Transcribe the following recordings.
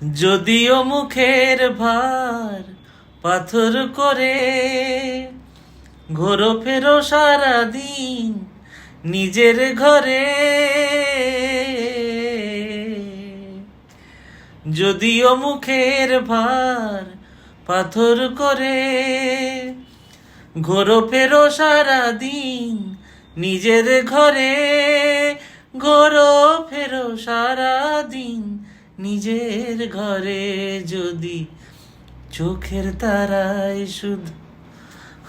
যদিও মুখের ভার পাথর করে ঘোরো ফেরো সারাদিন নিজের ঘরে, যদিও মুখের ভার পাথর করে ঘোরো ফেরো সারাদিন নিজের ঘরে, ঘোরো ফেরো সারাদিন নিজের ঘরে। যদি চোখের তারায় শুধু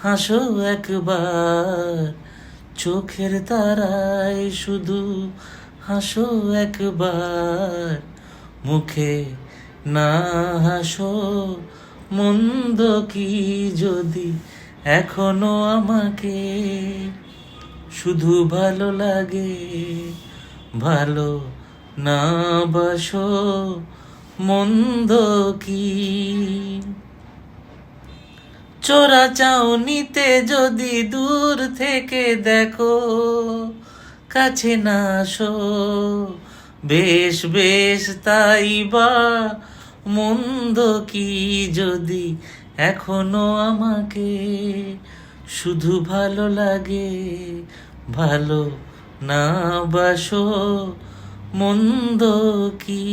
হাসো একবার, চোখের তারায় শুধু হাসো একবার, মুখে না হাসো মন্দ কি যদি এখনো আমাকে শুধু ভালো লাগে, ভালো না বাসো মন্দ কি। চোরা চাউনিতে যদি দূর থেকে দেখো কাছে না আসো, বেশ বেশ তাই বা মন্দ কি যদি এখনো আমাকে শুধু ভালো লাগে, ভালো না বাসো মন্দ কি।